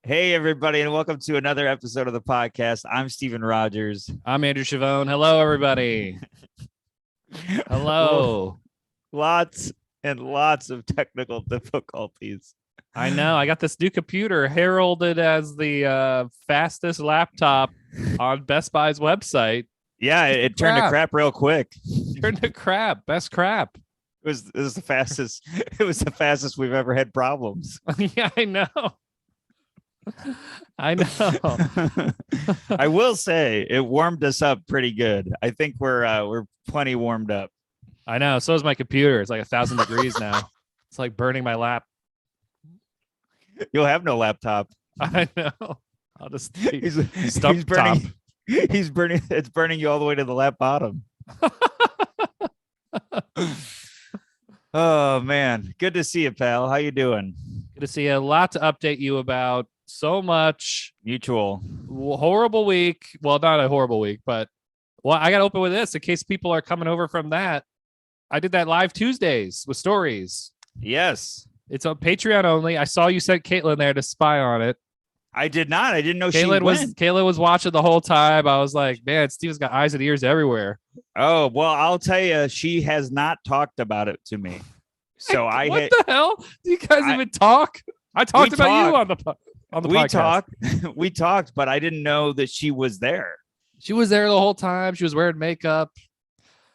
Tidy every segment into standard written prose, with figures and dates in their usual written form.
Hey, everybody, and welcome to another episode of the podcast. I'm Steven Rogers. I'm Andrew Chavone. Hello, everybody. Hello. Lots and lots of technical difficulties. I know. I got this new computer heralded as the fastest laptop on Best Buy's website. Yeah, it turned to crap real quick. Turned to crap. Best crap. It was the fastest. It was the fastest we've ever had problems. Yeah, I know. I know. I will say it warmed us up pretty good. I think we're plenty warmed up. I know. So is my computer. It's like 1,000 degrees now. It's like burning my lap. You'll have no laptop. I know. I'll just He's stump burning. top. He's burning. It's burning you all the way to the lap bottom. Oh man, good to see you, pal. How you doing? Good to see you. A lot to update you about. So much. Mutual. Horrible week. Well, not a horrible week, but I got to open with this in case people are coming over from that. I did that live Tuesdays with stories. Yes. It's on Patreon only. I saw you sent Caitlin there to spy on it. I did not. I didn't know Caitlin was watching the whole time. I was like, man, Steve's got eyes and ears everywhere. Oh, well, I'll tell you, she has not talked about it to me. So what the hell? Do you guys even talk? I talked about you on the podcast. We talked, but I didn't know that she was there. She was there the whole time. She was wearing makeup.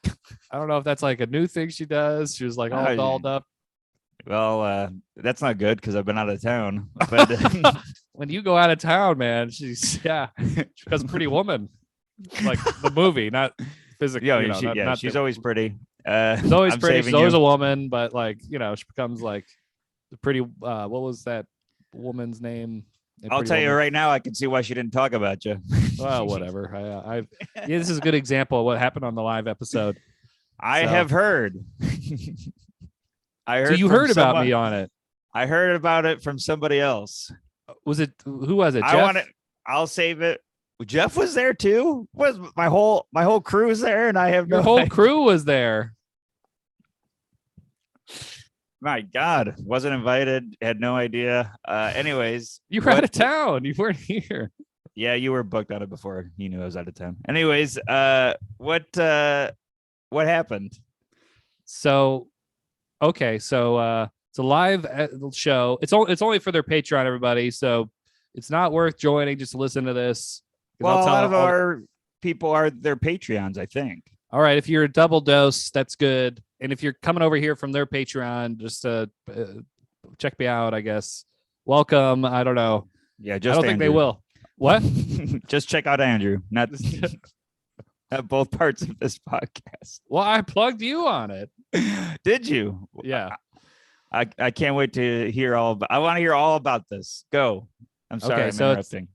I don't know if that's like a new thing she does. She was like all dolled up. Well, that's not good because I've been out of town. But when you go out of town, man, she becomes a pretty woman, like the movie, not physically. Yeah, she's always pretty. She's always pretty. She's always a woman, but like she becomes like the pretty. What was that woman's name? I'll tell you right now, I can see why she didn't talk about you. Well, whatever. This is a good example of what happened on the live episode. I have heard. So you heard about me on it? I heard about it from somebody else. Was it? Who was it? Jeff? I'll save it. Jeff was there too. Was my whole crew was there, and I have your whole crew was there. My God, wasn't invited. Had no idea. Anyways, you were out of town. You weren't here. Yeah, you were booked on it before you knew I was out of town. Anyways, what happened? So, okay, so it's a live show. It's only for their Patreon, everybody. So it's not worth joining just to listen to this. Well, a lot of our people are their Patreons, I think. All right, if you're a double dose, that's good. And if you're coming over here from their Patreon, just to check me out, I guess. Welcome. I don't know. Yeah, I don't think they will. What? Just check out Andrew. Not both parts of this podcast. Well, I plugged you on it. Did you? Yeah. I can't wait to hear all about. I want to hear all about this. Go. I'm sorry. Okay, I'm so interrupting.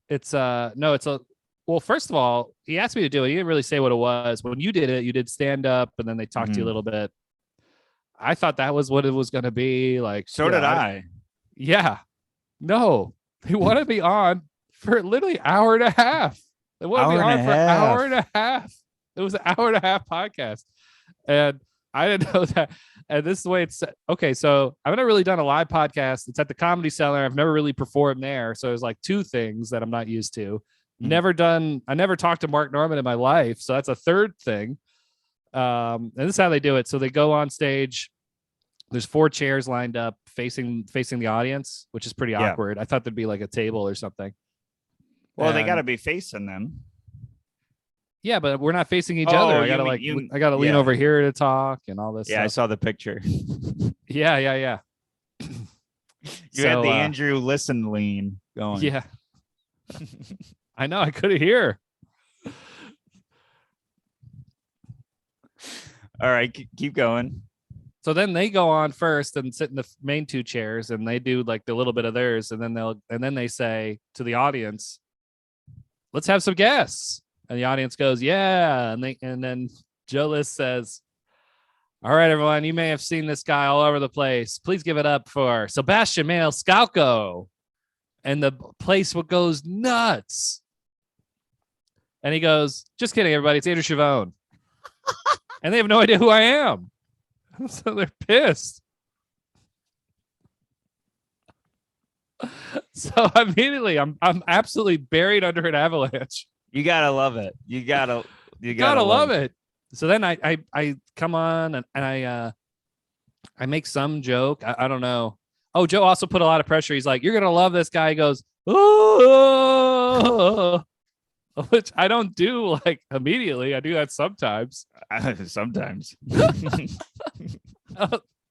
Well, first of all, he asked me to do it. He didn't really say what it was. When you did it, you did stand up, and then they talked to you a little bit. I thought that was what it was going to be. Like, so did I. Yeah. No, they wanted me on for literally hour and a half. They wanted me on for an hour and a half. It was an hour and a half podcast, and I didn't know that. And this is the way it's okay. So I've never really done a live podcast. It's at the Comedy Cellar. I've never really performed there, so there's like two things that I'm not used to. I never talked to Mark Norman in my life. So that's a third thing. And this is how they do it. So they go on stage. There's 4 chairs lined up facing the audience, which is pretty awkward. I thought there'd be like a table or something. Well, they got to be facing them. Yeah, but we're not facing each other. I gotta lean over here to talk and all this. Yeah, stuff. I saw the picture. Yeah. You had the Andrew listen lean going. Yeah. I know. I couldn't hear. All right, keep going. So then they go on first and sit in the main 2 chairs, and they do like the little bit of theirs, and then they say to the audience, "Let's have some guests." And the audience goes, "Yeah," and then Joe List says, "All right, everyone, you may have seen this guy all over the place. Please give it up for Sebastian Maniscalco." And the place goes nuts. And he goes, "Just kidding, everybody. It's Andrew Chavone." And they have no idea who I am. So they're pissed. So immediately I'm absolutely buried under an avalanche. You gotta love it. You gotta love it. So then I come on and I make some joke. I don't know. Oh, Joe also put a lot of pressure. He's like, "You're gonna love this guy." He goes, "Oh," which I don't do like immediately. I do that sometimes. Sometimes.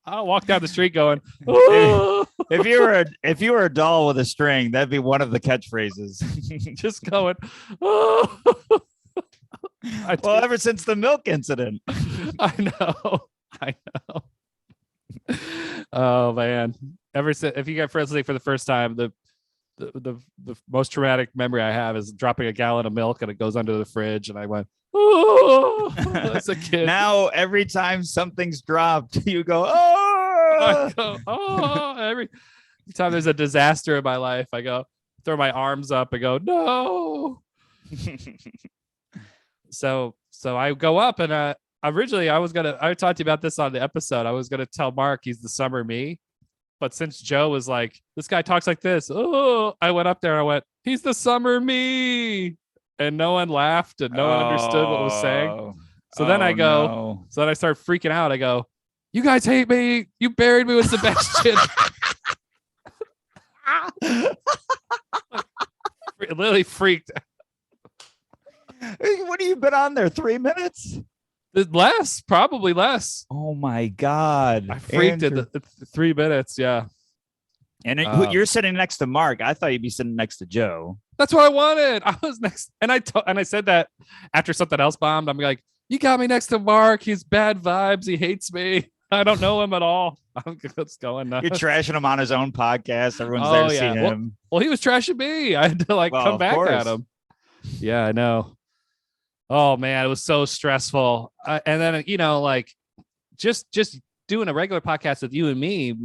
I'll walk down the street going, if you were a doll with a string, that'd be one of the catchphrases. Just going, oh. Well, ever since the milk incident. I know. Oh man. Ever since, if you get friends for the first time, the most traumatic memory I have is dropping a gallon of milk and it goes under the fridge, and I went, oh, as a kid. Now every time something's dropped, you go, oh, I go, oh. Every time there's a disaster in my life, I go, throw my arms up and go, no. So I go up, and originally I talked to you about this on the episode. I was gonna tell Mark he's the summer me, but since Joe was like, this guy talks like this, oh, I went up there and I went, he's the summer me, and no one laughed and no one understood what was saying. So then I go, no. So then I start freaking out. I go, you guys hate me. You buried me with Sebastian. Lily freaked. What have you been on there? 3 minutes? Less, probably less. Oh my God. I freaked at 3 minutes. Yeah. And you're sitting next to Mark. I thought you'd be sitting next to Joe. That's what I wanted. I was next. And I said that after something else bombed. I'm like, you got me next to Mark. He's bad vibes. He hates me. I don't know him at all. What's going on? You're trashing him on his own podcast. Everyone's there to see him. Well, he was trashing me. I had to come back at him. Yeah, I know. Oh man, it was so stressful. And then just doing a regular podcast with you and me,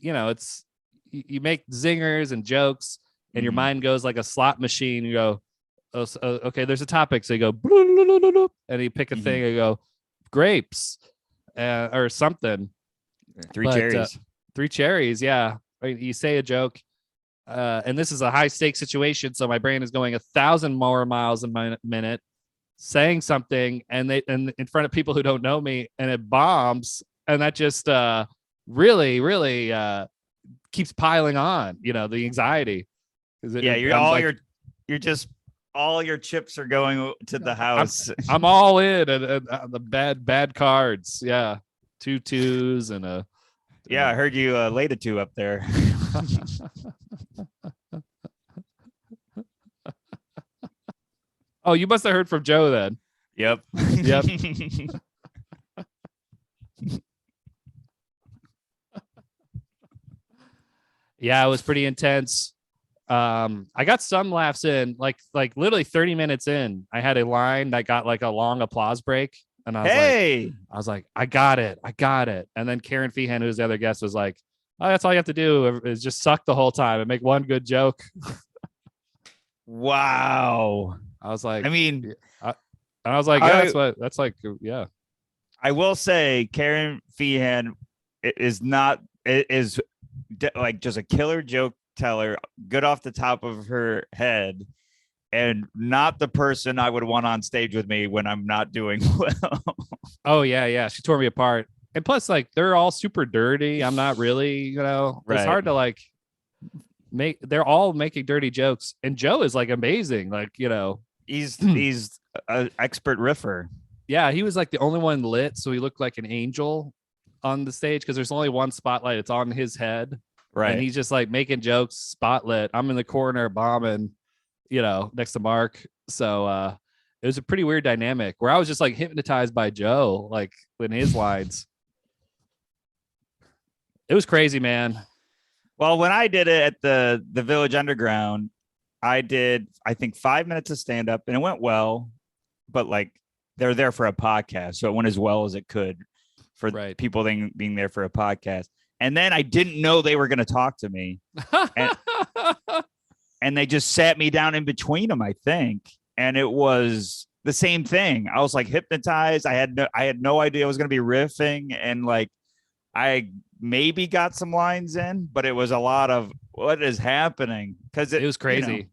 it's you make zingers and jokes, and your mind goes like a slot machine. You go, oh, okay, there's a topic, so you go, and you pick a thing, and you go, grapes, or something. Three cherries. Yeah, you say a joke, and this is a high stakes situation, so my brain is going 1,000 more miles a minute, saying something, and in front of people who don't know me, and it bombs, and that just really keeps piling on. The anxiety. All your chips are going to the house. I'm all in, and the bad cards. Yeah, 2 2s and a. Yeah, I heard you laid a 2 up there. Oh, you must have heard from Joe then. Yep. Yeah, it was pretty intense. I got some laughs in, like literally 30 minutes in. I had a line that got like a long applause break, and I was like, I got it. And then Karen Feehan, who's the other guest, was like, oh, that's all you have to do is just suck the whole time and make one good joke. Wow. I was like, yeah. I will say Karen Feehan is like just a killer joke teller, good off the top of her head, and not the person I would want on stage with me when I'm not doing well. Oh yeah. She tore me apart. And plus, they're all super dirty. I'm not really, Right. It's hard to they're all making dirty jokes. And Joe is amazing. He's an expert riffer. Yeah, he was the only one lit, so he looked like an angel on the stage because there's only one spotlight. It's on his head. Right. And he's just making jokes, spotlit. I'm in the corner bombing, next to Mark. So it was a pretty weird dynamic where I was just hypnotized by Joe, in his lines. It was crazy, man. Well, when I did it at the Village Underground, I did, I think, 5 minutes of stand up, and it went well, but they're there for a podcast. So it went as well as it could for people being there for a podcast. And then I didn't know they were going to talk to me. And they just sat me down in between them, I think. And it was the same thing. I was hypnotized. I had no idea I was going to be riffing. And I maybe got some lines in, but it was a lot of what is happening because It was crazy.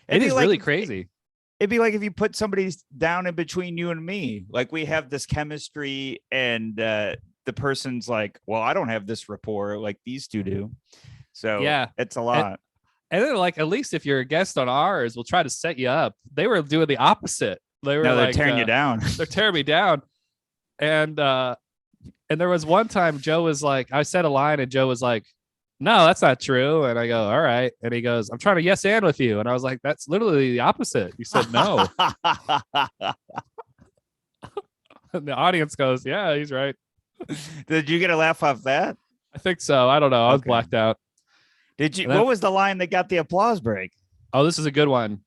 It it'd be is like really crazy. it'd be like if you put somebody down in between you and me, like we have this chemistry, and the person's like, well, I don't have this rapport like these two do, so Yeah. it's a And, lot. and then like at least if you're a guest on ours, we'll try to set you up. They were doing the opposite. They were No, they're like tearing you down. they're tearing me down. And there was one time Joe was like, I said a line and Joe was like, no, that's not true. And I go, all right. And he goes, I'm trying to yes and with you. And I was like, that's literally the opposite. You said no. And the audience goes, yeah, he's right. Did you get a laugh off that? I think so. I don't know. I was Okay. blacked out. Did you? And then- What was the line that got the applause break? Oh, this is a good one.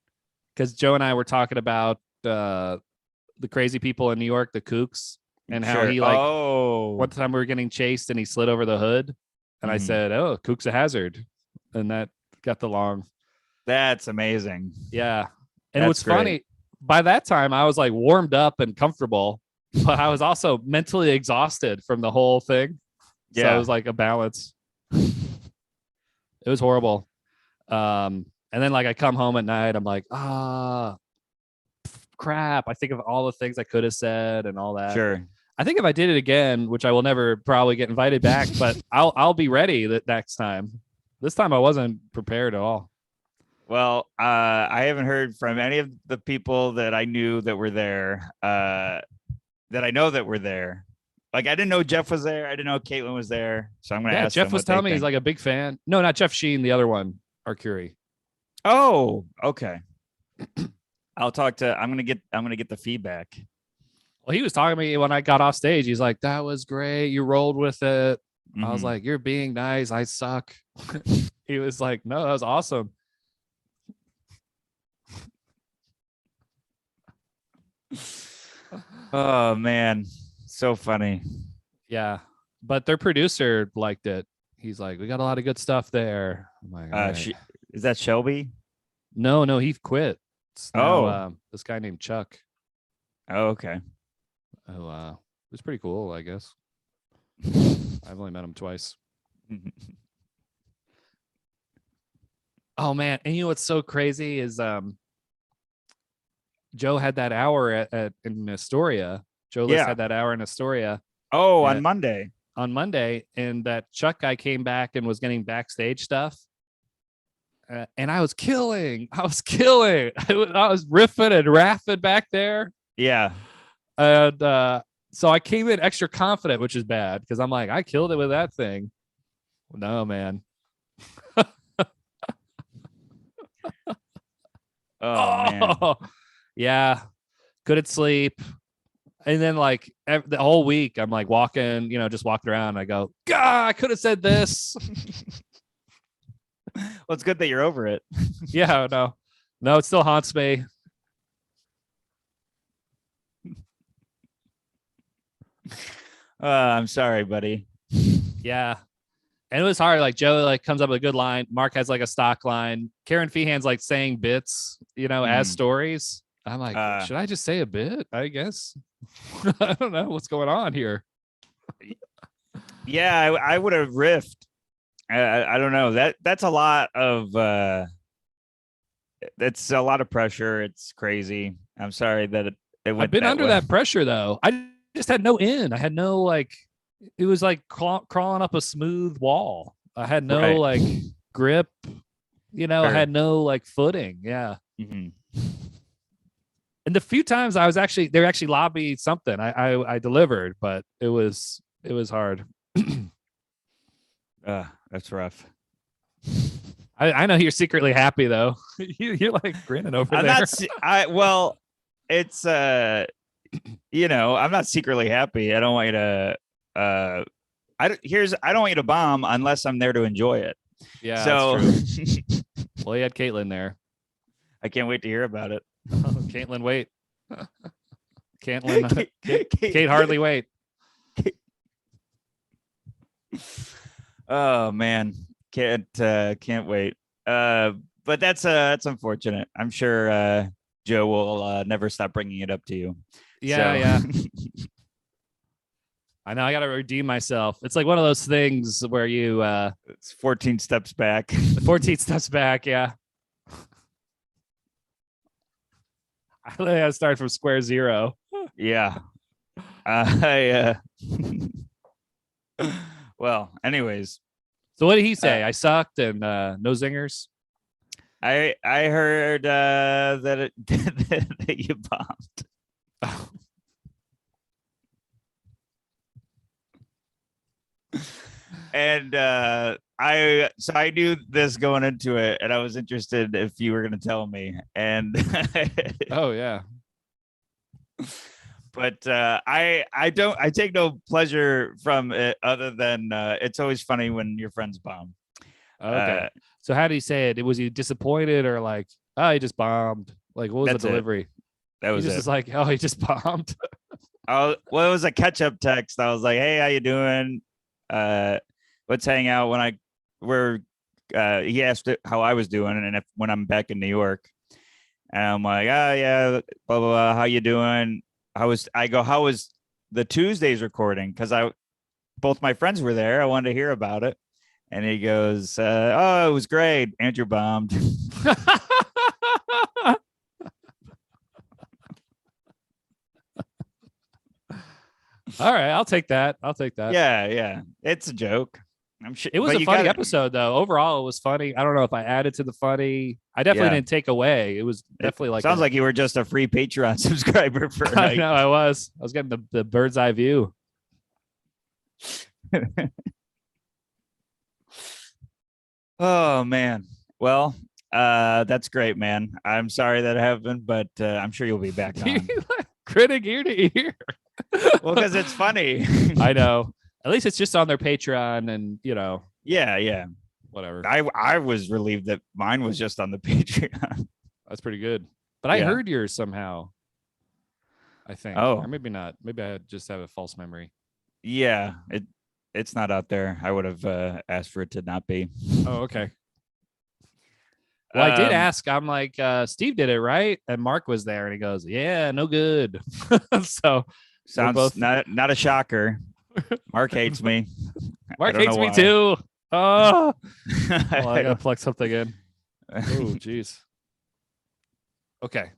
Because Joe and I were talking about the crazy people in New York, the kooks, and how he like one time we were getting chased and he slid over the hood. And I said, oh, kook's a hazard. And that got the long. That's amazing. Yeah. And That's what's funny, by that time I was like warmed up and comfortable, but I was also mentally exhausted from the whole thing. So Yeah. it was like a balance. It was horrible. And then like I come home at night, I'm like, crap. I think of all the things I could have said and all that. Sure. I think if I did it again, which I will never probably get invited back, but I'll be ready that next time. This time I wasn't prepared at all. Well, I haven't heard from any of the people that I knew that were there, that I know that were there. Like I didn't know Jeff was there. I didn't know Caitlin was there. So I'm going to ask Jeff them was what they telling me he's think. like a big fan. No, not Jeff Sheen, the other one, Arcuri. Oh, okay. I'm gonna get the feedback. Well, he was talking to me when I got off stage. He's like, that was great. You rolled with it. I was like, you're being nice. I suck. He was like, no, that was awesome. Oh man, so funny. Yeah. But their producer liked it. He's like, we got a lot of good stuff there. I'm like, all right. Is that Shelby? No, he quit. It's now, this guy named Chuck. Oh, okay. Oh, it was pretty cool, I guess. I've only met him twice. Oh man, and you know what's so crazy is Joe had that hour in Astoria. Joe List had that hour in Astoria. Oh, on Monday. On Monday, and that Chuck guy came back and was getting backstage stuff. And I was killing. I was riffing and raffing back there. Yeah. And so I came in extra confident, which is bad because I'm like, I killed it with that thing. No, man. Man. Yeah. Couldn't sleep. And then like the whole week, I'm like walking, just walking around. I go, God, I could have said this. Well, it's good that you're over it. Yeah, no, it still haunts me. I'm sorry, buddy. Yeah. And it was hard. Like Joe like comes up with a good line. Mark has like a stock line. Karen Feehan's like saying bits, as stories. I'm like, should I just say a bit? I guess. I don't know what's going on here. Yeah, I would have riffed. I don't know. That's a lot of that's a lot of pressure. It's crazy. I'm sorry that it went. I've been under that pressure though. I just had no in. I had no like. It was like crawling up a smooth wall. I had no like grip. I had no like footing. Yeah. Mm-hmm. And the few times they actually lobbied something. I delivered, but it was hard. That's rough. I know you're secretly happy though. You're like grinning over there. It's I'm not secretly happy. I don't want you to I don't want you to bomb unless I'm there to enjoy it. Yeah. So that's true. Well, you had Caitlin there. I can't wait to hear about it. Oh, Caitlin, wait. Caitlin, Kate hardly wait. Oh man, can't wait. But that's unfortunate. I'm sure Joe will never stop bringing it up to you. Yeah, yeah. I know I got to redeem myself. It's like one of those things where you It's 14 steps back. 14 steps back. Yeah. I really had to start from square zero. Yeah. I well, anyways, So what did he say? I sucked and no zingers. I heard that it that you bombed. And I knew this going into it, and I was interested if you were going to tell me. And Oh yeah. but I take no pleasure from it other than it's always funny when your friends bomb. Okay. So how did he say it? Was he disappointed or like, oh, he just bombed? Like, what was the That's it. delivery? That was he just it. was like, oh, he just bombed. Well, it was a catch-up text. I was like, "Hey, how you doing? Let's hang out." He asked how I was doing, and if when I'm back in New York, and I'm like, "Oh yeah, blah blah blah. How you doing?" How was the Tuesday's recording? Because both my friends were there. I wanted to hear about it, and he goes, "Oh, it was great. Andrew bombed." All right, I'll take that. Yeah, it's a joke. I'm sure It was but a you funny got episode though. Overall, it was funny. I don't know if I added to the funny. I definitely Yeah. didn't take away. It was definitely like sounds like you were just a free Patreon subscriber for a I night. know I was getting the bird's eye view. Oh man. Well, that's great, man. I'm sorry that happened, but I'm sure you'll be back on. Critic ear to ear. Well, because it's funny. I know. At least it's just on their Patreon, and Yeah. whatever. I was relieved that mine was just on the Patreon. That's pretty good. But I heard yours somehow. I think. Oh. Or maybe not. Maybe I just have a false memory. Yeah, it's not out there. I would have asked for it to not be. Oh, okay. Well, I did ask. I'm like, Steve did it, right? And Mark was there, and he goes, "Yeah, no good." So sounds both... not a shocker. Mark hates me. Mark hates me too. Oh, well, I gotta plug something in. Oh, jeez. Okay,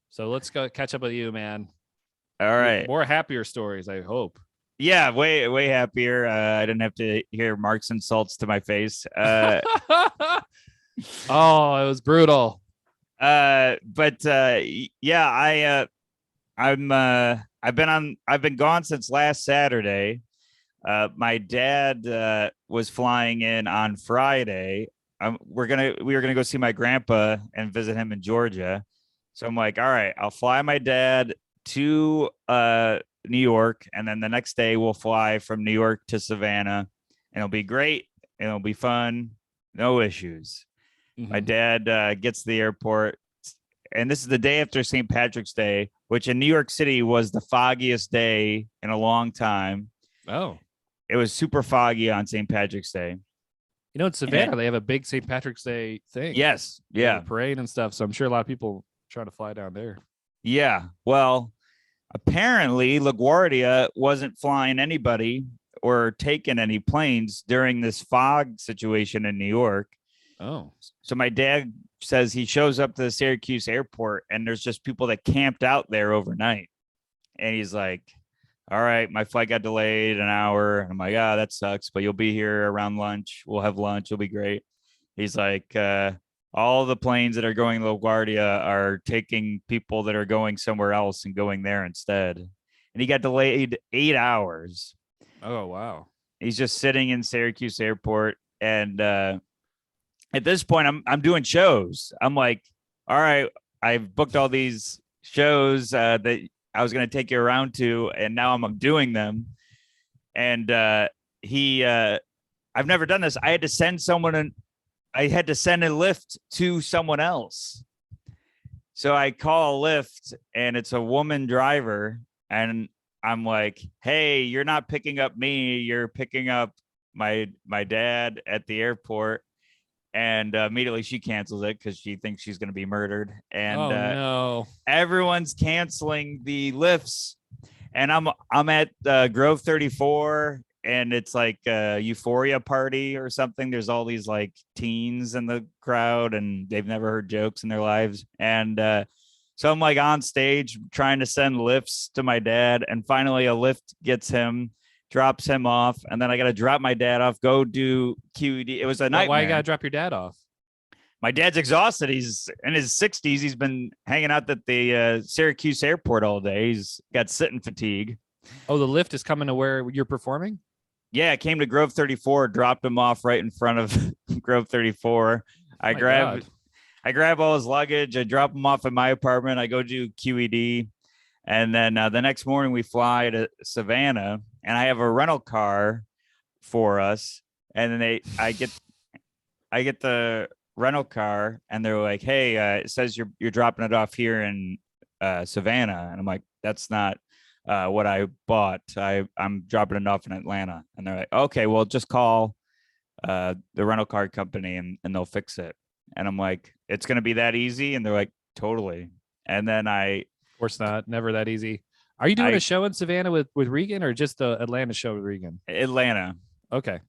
so let's go catch up with you, man. All right. More happier stories, I hope. Yeah, way happier. I didn't have to hear Mark's insults to my face. Oh, it was brutal. But yeah, I've been gone since last Saturday. My dad was flying in on Friday. We were gonna go see my grandpa and visit him in Georgia. So I'm like, all right, I'll fly my dad to New York, and then the next day we'll fly from New York to Savannah, and it'll be great. And it'll be fun. No issues. Mm-hmm. My dad gets to the airport, and this is the day after St. Patrick's Day, which in New York City was the foggiest day in a long time. Oh, it was super foggy on St. Patrick's Day. You know, in Savannah, they have a big St. Patrick's Day thing. Yes. Yeah. Parade and stuff. So I'm sure a lot of people try to fly down there. Yeah. Well, apparently LaGuardia wasn't flying anybody or taking any planes during this fog situation in New York. Oh. So my dad says he shows up to the Syracuse airport and there's just people that camped out there overnight. And he's like, all right, my flight got delayed an hour. And I'm like, that sucks, but you'll be here around lunch. We'll have lunch. It'll be great. He's like, all the planes that are going to LaGuardia are taking people that are going somewhere else and going there instead. And he got delayed 8 hours. Oh, wow. He's just sitting in Syracuse airport. And at this point, I'm doing shows. I'm like, all right, I've booked all these shows that I was going to take you around to, and now I'm doing them. And I've never done this. I had to send a lift to someone else. So I call a Lyft, and it's a woman driver, and I'm like, hey, you're not picking up me. You're picking up my dad at the airport. And immediately she cancels it because she thinks she's going to be murdered. And no, everyone's canceling the lifts. And I'm at Grove 34, and it's like a Euphoria party or something. There's all these like teens in the crowd, and they've never heard jokes in their lives. And so I'm like on stage trying to send lifts to my dad, and finally a lift gets him, drops him off, and then I got to drop my dad off, go do QED. It was a nightmare. Why you gotta drop your dad off? My dad's exhausted. He's in his 60s. He's been hanging out at the Syracuse airport all day. He's got sitting fatigue. Oh, the lift is coming to where you're performing? Yeah, I came to Grove 34, dropped him off right in front of Grove 34. I grab all his luggage. I drop him off at my apartment. I go do QED. And then the next morning we fly to Savannah, and I have a rental car for us. And then I get the rental car, and they're like, "Hey, it says you're dropping it off here in Savannah," and I'm like, "That's not what I bought. I'm dropping it off in Atlanta." And they're like, "Okay, well, just call the rental car company and they'll fix it." And I'm like, "It's gonna be that easy?" And they're like, "Totally." And then Of course not. Never that easy. Are you doing a show in Savannah with Regan, or just the Atlanta show with Regan? Atlanta. Okay.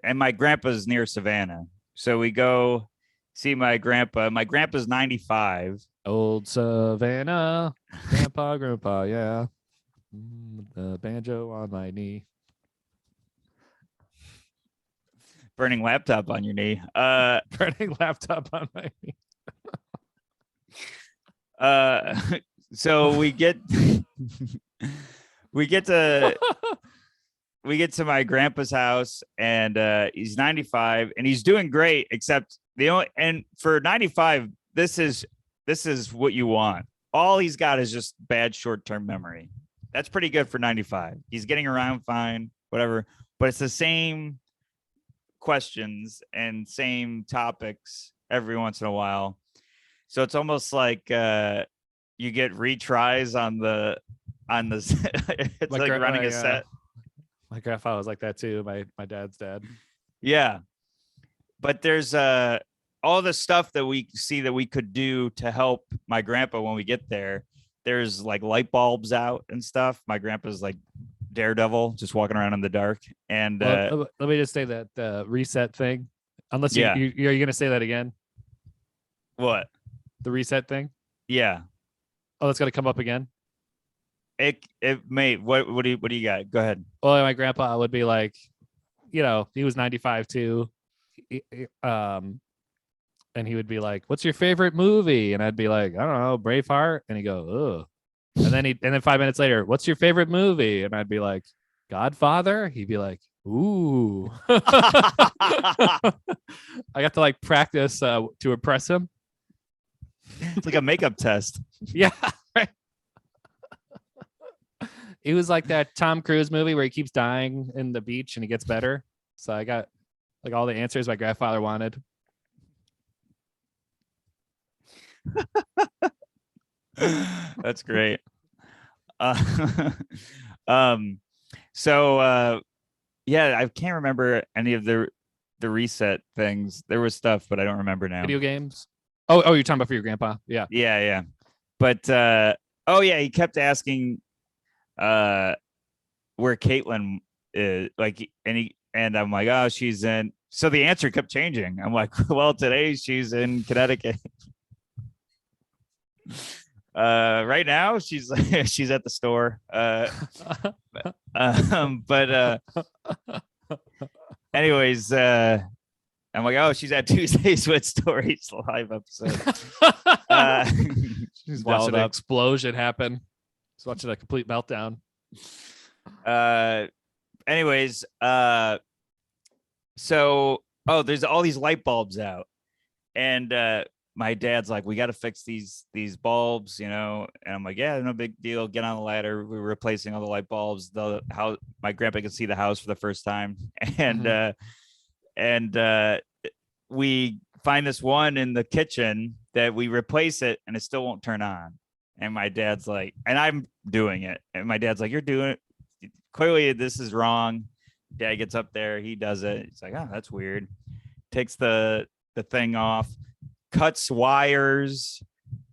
And my grandpa's near Savannah, so we go see my grandpa. My grandpa's 95. Old Savannah, grandpa, yeah. The banjo on my knee. Burning laptop on your knee. Burning laptop on my knee. So we get to my grandpa's house, and he's 95 and he's doing great, except for 95, this is what you want. All he's got is just bad short-term memory. That's pretty good for 95. He's getting around fine, whatever, but it's the same questions and same topics every once in a while. So it's almost like you get retries on the it's like running a set. My grandpa was like that too. My dad's dad. Yeah. But there's all the stuff that we see that we could do to help my grandpa when we get there. There's like light bulbs out and stuff. My grandpa's like Daredevil, just walking around in the dark. And let me just say that the reset thing. Unless you're gonna say that again. What? The reset thing? Yeah. Oh, that's gonna come up again. It mate, what do you got? Go ahead. Well, my grandpa would be like, he was 95 too. And he would be like, "What's your favorite movie?" And I'd be like, "I don't know, Braveheart." And he'd go, "Ugh." And then 5 minutes later, "What's your favorite movie?" And I'd be like, "Godfather." He'd be like, "Ooh." I got to like practice to impress him. It's like a makeup test. Yeah. Right. It was like that Tom Cruise movie where he keeps dying in the beach and he gets better. So I got like all the answers my grandfather wanted. That's great. So yeah, I can't remember any of the reset things. There was stuff, but I don't remember now. Video games. Oh, you're talking about for your grandpa? Yeah. Yeah. But he kept asking where Caitlin is, like, and I'm like, "Oh, she's in." So the answer kept changing. I'm like, "Well, today she's in Connecticut." Right now she's she's at the store. But anyways, I'm like, "Oh, she's at Tuesdays with Stories live episode." She's watching an explosion happen. She's watching a complete meltdown. Anyways, so there's all these light bulbs out, and my dad's like, "We got to fix these bulbs, And I'm like, "Yeah, no big deal. Get on the ladder. We're replacing all the light bulbs. How my grandpa can see the house for the first time." And we find this one in the kitchen that we replace it, and it still won't turn on. And my dad's like, and I'm doing it, and my dad's like, "You're doing it. Clearly this is wrong." Dad gets up there, he does it. He's like, "Oh, that's weird." Takes the thing off, cuts wires,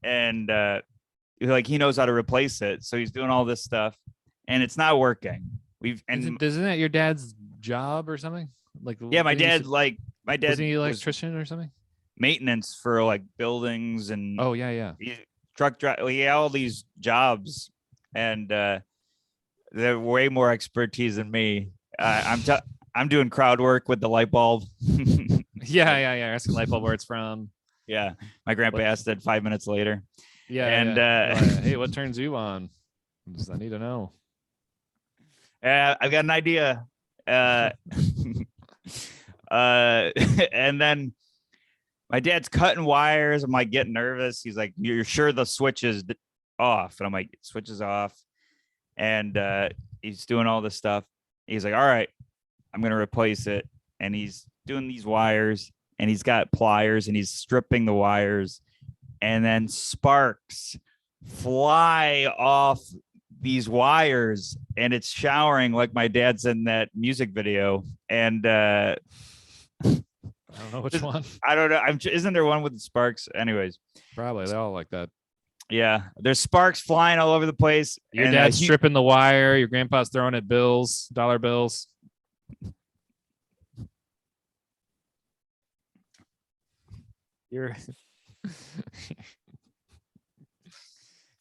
and like he knows how to replace it. So he's doing all this stuff, and it's not working. Isn't that your dad's job or somking? Like, yeah, my dad was he an was electrician or something? maintenance for like buildings and Oh yeah. truck drive. He had all these jobs, and they're way more expertise than me. I'm doing crowd work with the light bulb. Yeah. Asking light bulb where it's from. Yeah, my grandpa asked it 5 minutes later. Yeah. And hey, what turns you on? I need to know. I've got an idea. And then my dad's cutting wires. I'm like getting nervous. He's like, "You're sure the switch is off?" And I'm like, "Switch is off." And he's doing all this stuff. He's like, "All right, I'm gonna replace it." And he's doing these wires, and he's got pliers, and he's stripping the wires, and then sparks fly off these wires, and it's showering like my dad's in that music video. And I don't know which one. I don't know. Isn't there one with the sparks? Anyways, probably they're all like that. Yeah, there's sparks flying all over the place. Your dad's stripping the wire. Your grandpa's throwing at dollar bills. You're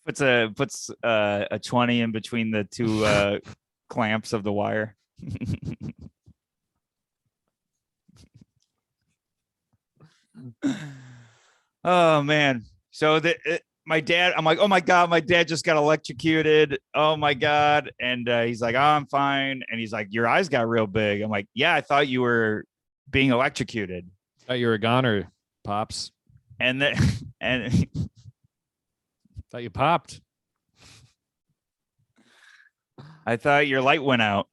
puts a 20 in between the two clamps of the wire. Oh man. So my dad, I'm like, "Oh my God, my dad just got electrocuted. Oh my God." And he's like, "Oh, I'm fine." And he's like, "Your eyes got real big." I'm like, "Yeah, I thought you were being electrocuted." Thought you were a goner, Pops. And then, and thought you popped. I thought your light went out.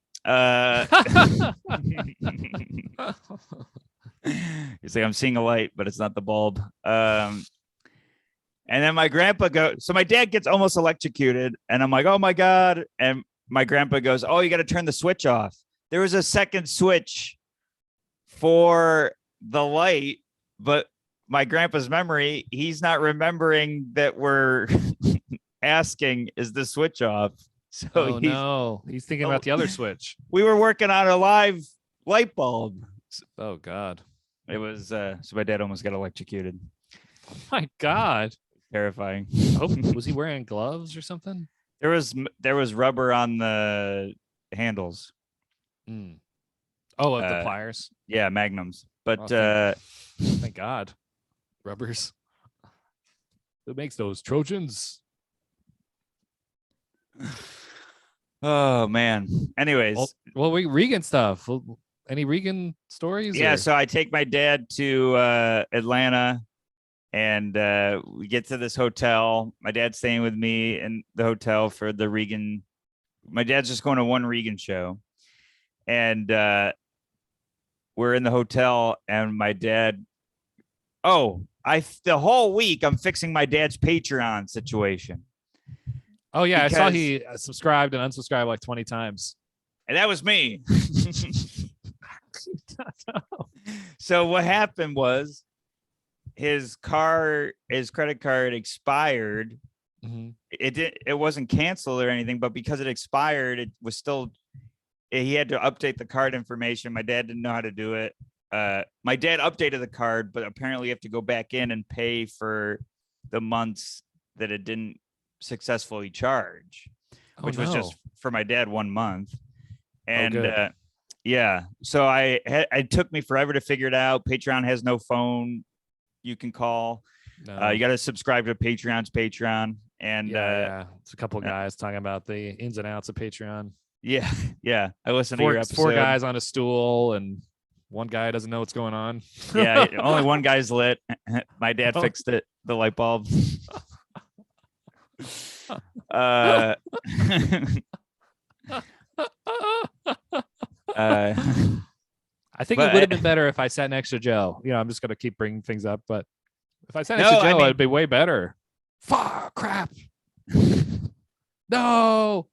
He's like, "I'm seeing a light, but it's not the bulb." And then my grandpa goes, so my dad gets almost electrocuted, and I'm like, "Oh my God." And my grandpa goes, "Oh, you got to turn the switch off." There was a second switch for the light, but my grandpa's memory, he's not remembering that we're asking, "Is the switch off?" So he's thinking about the other switch. We were working on a live light bulb. Oh God. It was so my dad almost got electrocuted. Oh my God. Terrifying. Was he wearing gloves or something? There was rubber on the handles. Oh, of the pliers. Yeah, magnums. But thank God. Rubbers. Who makes those Trojans? Oh man. Anyways, well Regan stuff. Any Regan stories? Yeah, so I take my dad to Atlanta, and we get to this hotel. My dad's staying with me in the hotel for the Regan. My dad's just going to one Regan show, and we're in the hotel, and my dad. The whole week I'm fixing my dad's Patreon situation. Oh yeah, I saw he subscribed and unsubscribed like 20 times. And that was me. So what happened was his credit card expired. Mm-hmm. It wasn't canceled or anything, but because it expired, it was still, he had to update the card information. My dad didn't know how to do it. My dad updated the card, but apparently you have to go back in and pay for the months that it didn't successfully charge, which was just for my dad 1 month. And yeah, so it took me forever to figure it out. Patreon has no phone you can call. No. You got to subscribe to Patreon's Patreon. And it's a couple guys talking about the ins and outs of Patreon. Yeah. I listened to your episode. 4 guys on a stool, and one guy doesn't know what's going on. Yeah, only one guy's lit. My dad fixed it, the light bulb. I think it would have been better if I sat next to Joe. I'm just going to keep bringing things up, but if I sat next to Joe, it'd be way better. Fuck, crap. No.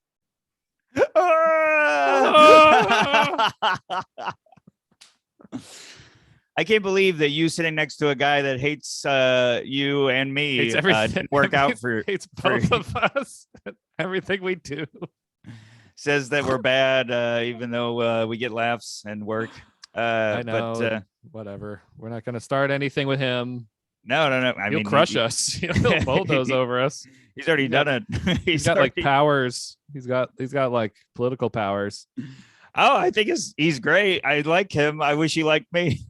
I can't believe that you sitting next to a guy that hates you and me didn't work out for hates both of us. Everything we do. says that we're bad, even though we get laughs and work. I know. But whatever. We're not going to start anything with him. no. I He'll mean, crush us. He'll bulldoze over us. He's already done it. He's got like powers. He's got like political powers. Oh, I think he's great. I like him. I wish he liked me.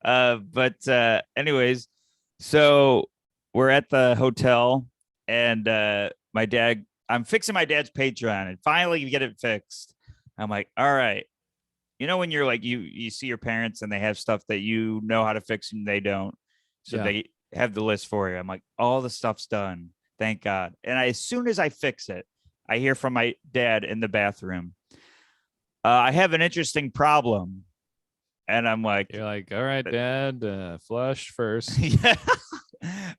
But anyways, so we're at the hotel, and I'm fixing my dad's Patreon, and finally get it fixed. I'm like, all right. You know, when you're like, you see your parents and they have stuff that you know how to fix and they don't. So they have the list for you. I'm like, all the stuff's done. Thank God. And as soon as I fix it, I hear from my dad in the bathroom. I have an interesting problem. And I'm like, you're like, all right, Dad, flush first. Yeah.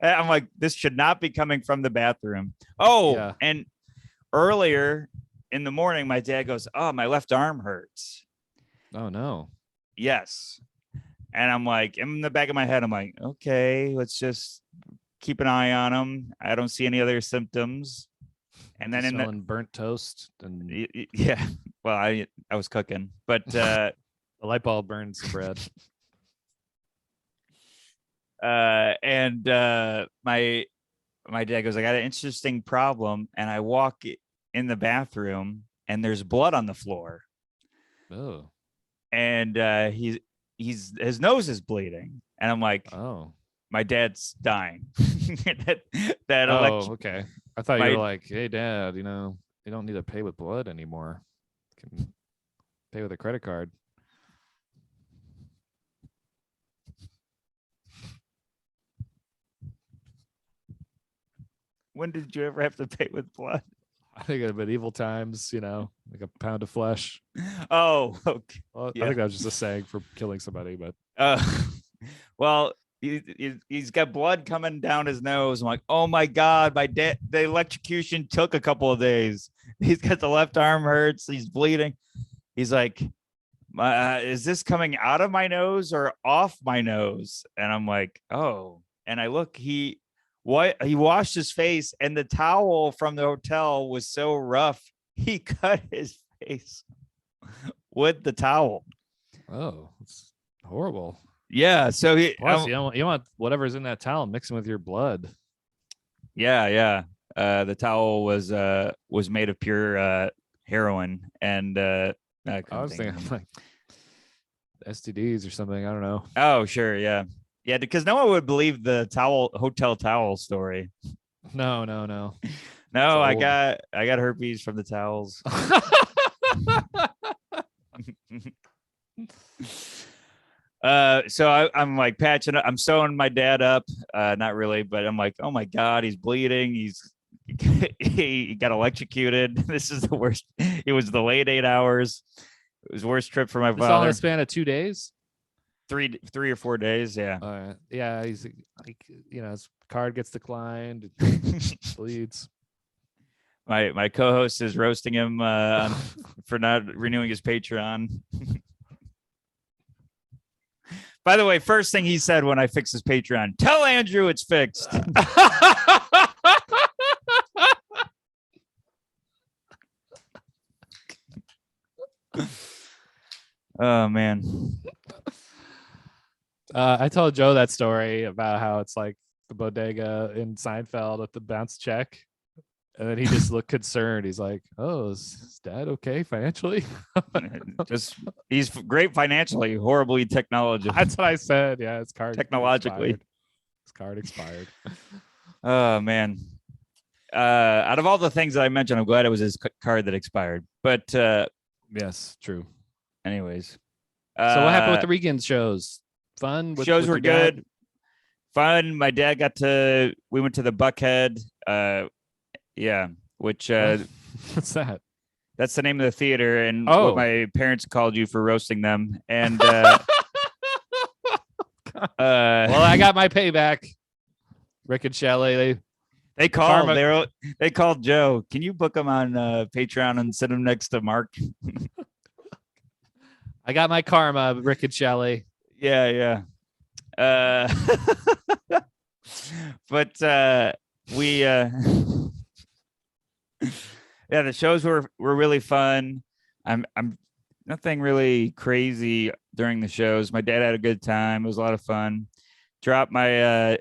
I'm like, this should not be coming from the bathroom. Oh, yeah. And earlier in the morning, my dad goes, oh, my left arm hurts. Oh, no. Yes. And I'm like, in the back of my head, I'm like, okay, let's just keep an eye on him. I don't see any other symptoms. And then in burnt toast. And yeah, well, I was cooking, but the light bulb burns the bread. And my dad goes, I got an interesting problem. And I walk in the bathroom and there's blood on the floor. Oh. And his nose is bleeding. And I'm like, oh, my dad's dying. Okay. I thought you were like, hey, Dad, you don't need to pay with blood anymore. You can pay with a credit card. When did you ever have to pay with blood? I think of medieval times, like a pound of flesh. Oh, okay. Well, yeah. I think that was just a saying for killing somebody, but well, he's got blood coming down his nose. I'm like, oh my God, the electrocution took a couple of days. He's got the left arm hurts. He's bleeding. He's like, is this coming out of my nose or off my nose? And I'm like, oh. And I look, he washed his face, and the towel from the hotel was so rough, he cut his face with the towel. Oh, it's horrible. Yeah. So plus, you want whatever's in that towel mixing with your blood. Yeah. The towel was made of pure heroin, and I was thinking like STDs or something. I don't know. Oh, sure, yeah, because no one would believe the hotel towel story. No. I got herpes from the towels. So I'm like patching up. I'm sewing my dad up. Not really, but I'm like, oh my God, he's bleeding. He got electrocuted. This is the worst. It was the late 8 hours. It was the worst trip for my father. All in a span of 2 days? 3 or 4 days. Yeah. Yeah. He's like, his card gets declined. Bleeds. My co-host is roasting him for not renewing his Patreon. By the way, first thing he said when I fixed his Patreon, tell Andrew it's fixed. Oh, man. I told Joe that story about how it's like the bodega in Seinfeld with the bounce check. And then he just looked concerned. He's like, oh, is Dad okay financially? He's great financially, horribly technologically. That's what I said. Yeah, his card technologically. His card expired. Oh, man. Out of all the things that I mentioned, I'm glad it was his card that expired. But yes, true. Anyways. So what happened with the weekend shows? Fun? Shows were good. Fun. My dad we went to the Buckhead. Yeah, which what's that? That's the name of the theater, and what my parents called you for roasting them. And well, I got my payback. Rick and Shelley, they called. They called Joe. Can you book them on Patreon and sit them next to Mark? I got my karma, Rick and Shelley. Yeah. But we. Yeah, the shows were really fun. I'm nothing really crazy during the shows. My dad had a good time. It was a lot of fun. Dropped my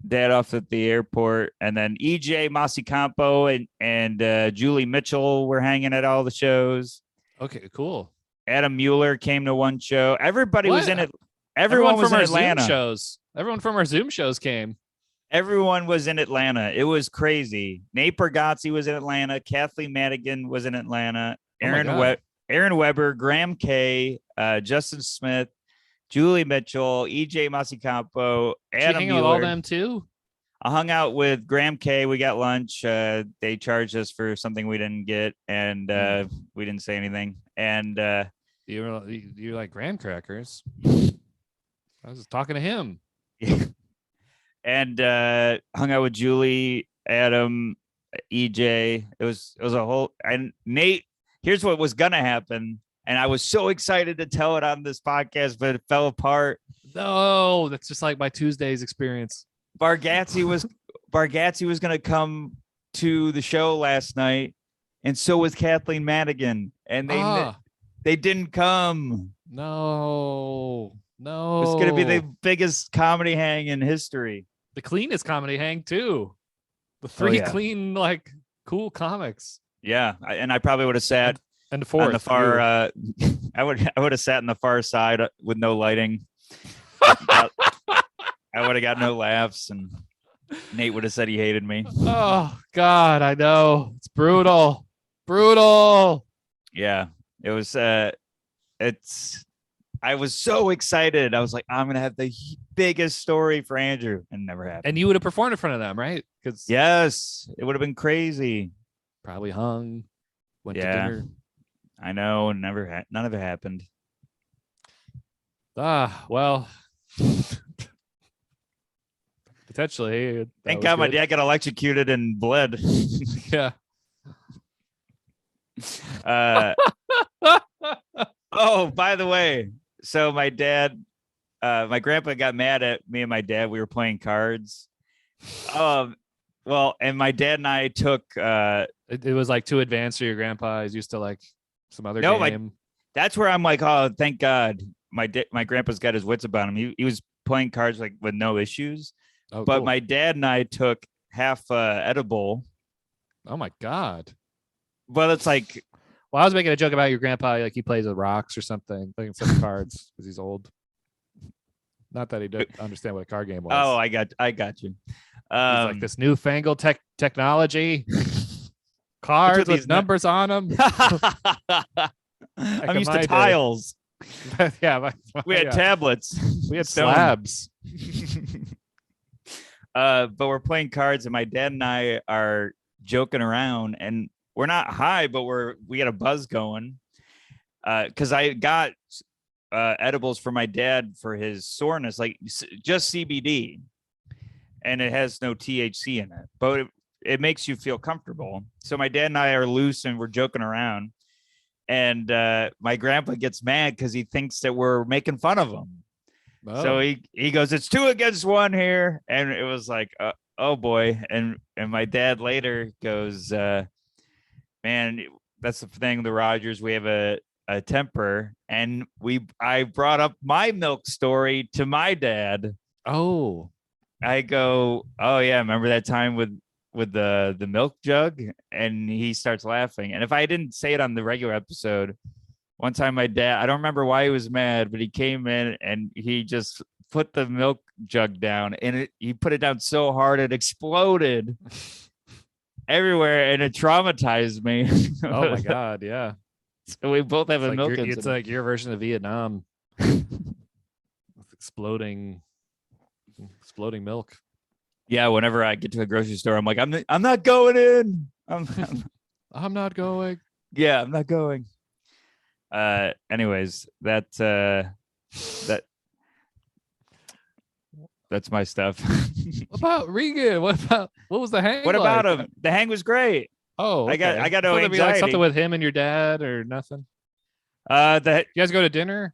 dad off at the airport, and then EJ Masicampo and Julie Mitchell were hanging at all the shows. Okay, cool. Adam Mueller came to one show. Everybody was in What? it. Everyone was from in our Zoom Atlanta. shows. Everyone from our Zoom shows came. Everyone was in Atlanta. It was crazy. Nate Bargatze was in Atlanta. Kathleen Madigan was in Atlanta. Oh my God. Aaron Weber, Graham Kay, Justin Smith, Julie Mitchell, EJ Masicampo, Did you Adam hang out Mueller. with all them too? I hung out with Graham Kay. We got lunch. They charged us for something we didn't get, and we didn't say anything. And you like graham crackers? I was just talking to him. And hung out with Julie, Adam, EJ. It was a whole. And Nate, here's what was gonna happen, and I was so excited to tell it on this podcast, but it fell apart. No, that's just like my Tuesdays experience. Bargatze was gonna come to the show last night, and so was Kathleen Madigan, and they didn't come. No. It's gonna be the biggest comedy hang in history. The cleanest comedy hang too. The three clean, like, cool comics. Yeah, and I probably would have sat and the fourth on the far. I would have sat on the far side with no lighting. I would have got no laughs, and Nate would have said he hated me. Oh God, I know, it's brutal. Yeah, it was. I was so excited. I was like, I'm gonna have the biggest story for Andrew, and never happened. And you would have performed in front of them, right? Because yes, it would have been crazy. Probably hung. Went to dinner. I know. None of it happened. Well, potentially. Thank God my dad got electrocuted and bled. Yeah. Oh, by the way, so my my grandpa got mad at me and my dad. We were playing cards. Well, and my dad and I took. It was like too advanced for your grandpa. He's used to like some other game. That's where I'm like, oh, thank God, my grandpa's got his wits about him. He was playing cards like with no issues. Oh, but cool. my dad and I took half edible. Oh my God. Well, it's like. Well, I was making a joke about your grandpa, like he plays with rocks or something, playing some cards because he's old. Not that he doesn't understand what a card game was. Oh, I got you. He's like this newfangled technology, cards with numbers on them. I'm used to tiles. Yeah, we had tablets. We had slabs. But we're playing cards, and my dad and I are joking around, and we're not high, but we got a buzz going. Because I got edibles for my dad for his soreness, like just CBD, and it has no THC in it, but it makes you feel comfortable. So my dad and I are loose, and we're joking around, and my grandpa gets mad because he thinks that we're making fun of him. Oh. So he goes, "It's 2 against 1 here," and it was like, oh boy. And my dad later goes, man, that's the thing. The Rogers, we have a temper, and I brought up my milk story to my dad. Oh, I go, oh yeah, remember that time with the milk jug? And he starts laughing. And if I didn't say it on the regular episode, one time my dad, I don't remember why he was mad, but he came in and he just put the milk jug down, and he put it down so hard it exploded everywhere, and it traumatized me. Oh my God, yeah. So we both have a milk incident. It's like your version of Vietnam. Exploding milk. Yeah, whenever I get to a grocery store, I'm like, I'm not going in. I'm not going. Yeah, I'm not going. Anyways, that's my stuff. What about Regan? What was the hang? What about him? The hang was great. Oh, okay. I got no anxiety. Be like something with him and your dad or nothing. You guys go to dinner?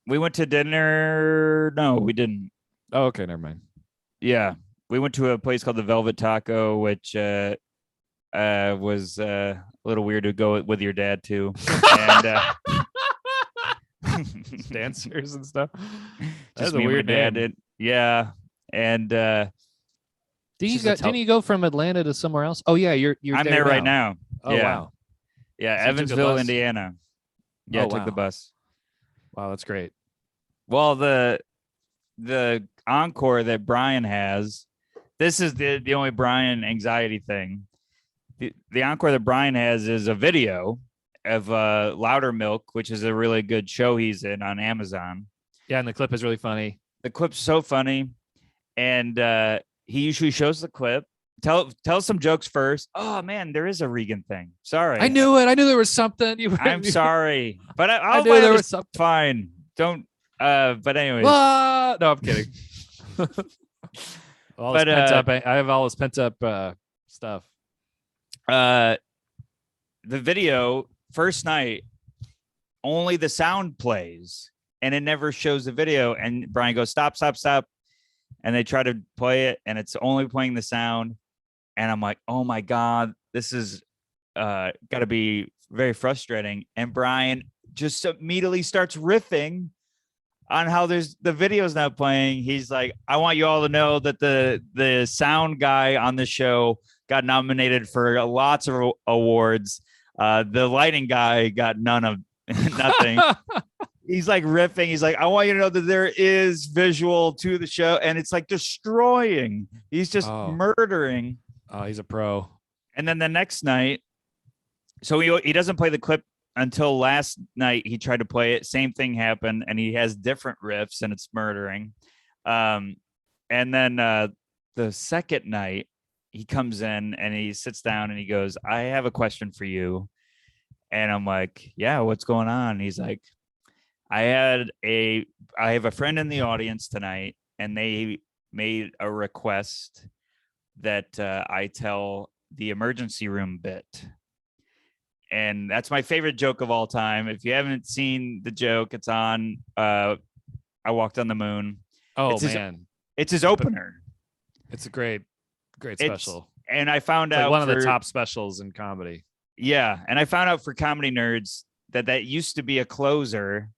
We went to dinner. No, we didn't. Oh, okay, never mind. Yeah, we went to a place called the Velvet Taco, which was a little weird to go with your dad too, and Dancers and stuff. That's just a me and my weird dad name. did. Yeah, and Didn't you go from Atlanta to somewhere else? Oh yeah, you're I'm there there right now. now. Oh wow. Yeah, So you took a Evansville, bus? Indiana. Yeah, I Oh took the wow. bus. Wow, that's great. Well, the encore that Brian has, this is the only Brian anxiety thing. The encore that Brian has is a video of Louder Milk, which is a really good show he's in on Amazon. Yeah, and the clip is really funny. The clip's so funny, and he usually shows the clip. Tell some jokes first. Oh man, there is a Regan thing. I Sorry, knew it. I knew there was something. I'm sorry, but I I'll knew there this was something. fine. Don't. But anyways, No, I'm kidding. All this but pent up. I have all this pent up stuff. the video first night, only the sound plays and it never shows the video. And Brian goes, stop, stop, stop. And they try to play it and it's only playing the sound. And I'm like, oh my God, this is got to be very frustrating. And Brian just immediately starts riffing on how there's the video's not playing. He's like, I want you all to know that the sound guy on the show got nominated for lots of awards. The lighting guy got none of nothing. He's like riffing. He's like, I want you to know that there is visual to the show, and it's like destroying. He's just murdering. Oh, he's a pro. And then the next night, so he doesn't play the clip until last night. He tried to play it. Same thing happened, and he has different riffs, and it's murdering. And then the second night, he comes in and he sits down and he goes, I have a question for you. And I'm like, yeah, what's going on? And he's like, I have a friend in the audience tonight, and they made a request that I tell the emergency room bit. And that's my favorite joke of all time. If you haven't seen the joke, it's on I Walked on the Moon. Oh, man. It's his opener. It's a great special. And I found it's out like one of the top specials in comedy. Yeah. And I found out for comedy nerds that used to be a closer,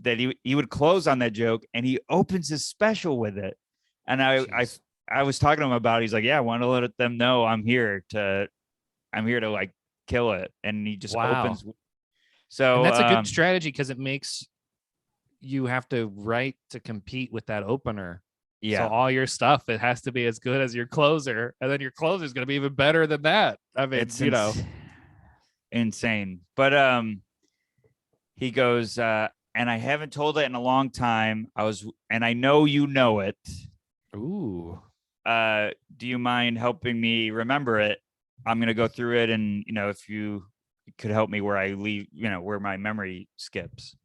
that he would close on that joke and he opens his special with it. And I was talking to him about it. He's like, yeah, I want to let them know I'm here to like kill it. And he just opens. So and that's a good strategy because it makes you have to write to compete with that opener. Yeah. So all your stuff, it has to be as good as your closer, and then your closer is going to be even better than that. I mean, it's insane. But he goes, and I haven't told it in a long time. And I know you know it. Ooh. Do you mind helping me remember it? I'm gonna go through it, and if you could help me where I leave, where my memory skips.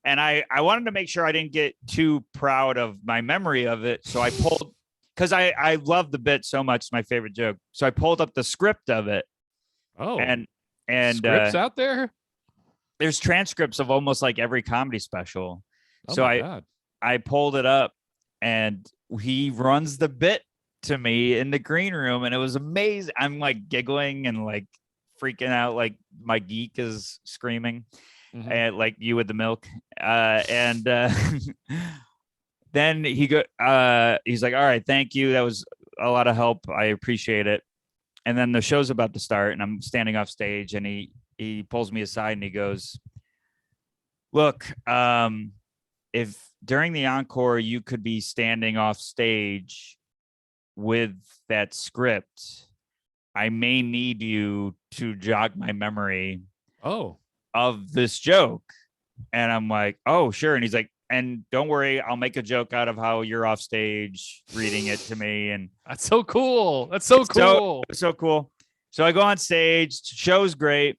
And I wanted to make sure I didn't get too proud of my memory of it. So I pulled, because I love the bit so much. It's my favorite joke. So I pulled up the script of it. Oh, and scripts out there? There's transcripts of almost like every comedy special. Oh, so God. I pulled it up and he runs the bit to me in the green room. And it was amazing. I'm like giggling and like freaking out. Like my geek is screaming. And like you with the milk, and then he's like, all right, thank you, that was a lot of help, I appreciate it. And then the show's about to start and I'm standing off stage and he pulls me aside and he goes, look, if during the encore you could be standing off stage with that script, I may need you to jog my memory of this joke. And I'm like, oh, sure. And he's like, and don't worry, I'll make a joke out of how you're off stage reading it to me. And that's so cool. That's so cool. So cool. So I go on stage, show's great.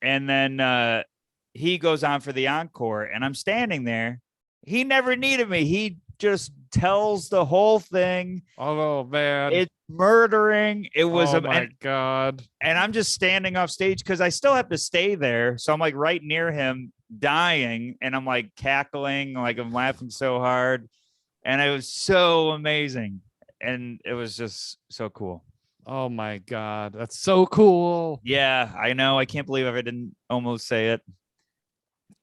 And then he goes on for the encore and I'm standing there. He never needed me. He just tells the whole thing. Oh man. It's murdering. It was God. And I'm just standing off stage because I still have to stay there. So I'm like right near him, dying, and I'm like cackling, like I'm laughing so hard. And it was so amazing. And it was just so cool. Oh my God. That's so cool. Yeah, I know. I can't believe I didn't almost say it.